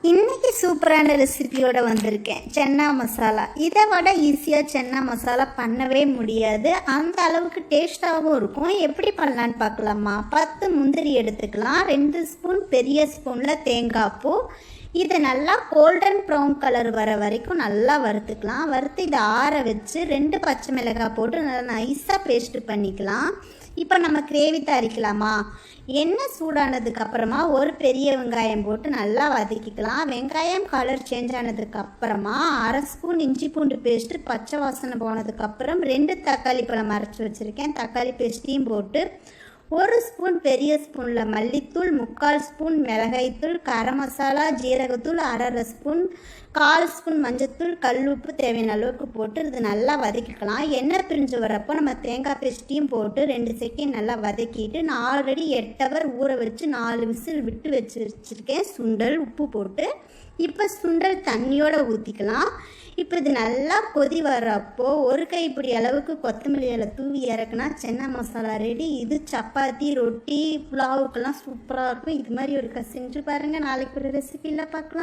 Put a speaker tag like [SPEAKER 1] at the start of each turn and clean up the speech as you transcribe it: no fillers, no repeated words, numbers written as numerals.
[SPEAKER 1] இன்றைக்கி சூப்பரான ரெசிபியோடு வந்திருக்கேன். சன்னா மசாலா. இதை விட ஈஸியாக சன்னா மசாலா பண்ணவே முடியாது. அந்த அளவுக்கு டேஸ்ட்டாகவும் இருக்கும். எப்படி பண்ணலான்னு பார்க்கலாமா? 10 முந்திரி எடுத்துக்கலாம். 2 ஸ்பூன் பெரிய ஸ்பூனில் தேங்காய் பூ. இதை நல்லா கோல்டன் ப்ரௌன் கலர் வர வரைக்கும் நல்லா வறுத்துக்கலாம். வறுத்து இதை ஆற வச்சு 2 பச்சை மிளகாய் போட்டு நல்லா நைஸாக பேஸ்ட்டு பண்ணிக்கலாம். இப்போ நம்ம கிரேவி தயாரிக்கலாமா? எண்ணெய் சூடானதுக்கப்புறமா ஒரு பெரிய வெங்காயம் போட்டு நல்லா வதக்கிக்கலாம். வெங்காயம் கலர் சேஞ்ச் ஆனதுக்கப்புறமா 1/2 ஸ்பூன் இஞ்சி பூண்டு பேஸ்ட்டு பச்சை வாசனை போனதுக்கப்புறம் 2 தக்காளி பழம் அரைச்சி வச்சுருக்கேன். தக்காளி பேஸ்ட்டையும் போட்டு 1 ஸ்பூன் பெரிய ஸ்பூனில் மல்லித்தூள், 3/4 ஸ்பூன் மிளகாய்த்தூள், கரம் மசாலா, ஜீரகத்தூள் 1/2 ஸ்பூன், 1/4 ஸ்பூன் மஞ்சத்தூள், கல் உப்பு தேவையான அளவுக்கு போட்டு இது நல்லா வதக்கிக்கலாம். எண்ணெய் பிரிஞ்சு வரப்போ நம்ம தேங்காய் பேஸ்ட்டையும் போட்டு 2 செகண்ட் நல்லா வதக்கிட்டு நான் ஆல்ரெடி 8 ஹவர் ஊற வச்சு 4 விசில் விட்டு வச்சுருக்கேன். சுண்டல் உப்பு போட்டு இப்போ சுண்டல் தண்ணியோடு ஊற்றிக்கலாம். இப்போ இது நல்லா கொதி வர்றப்போ ஒரு கைப்பிடி அளவுக்கு கொத்தமல்லி இலை தூவி இறக்குனா சன்னா மசாலா ரெடி. இது சப்பாத்தி, ரொட்டி, புலாவுக்கெல்லாம் சூப்பராக இருக்கும். இது மாதிரி ஒரு செஞ்சு பாருங்கள். நாளைக்கு ஒரு ரெசிபியில் பார்க்கலாம்.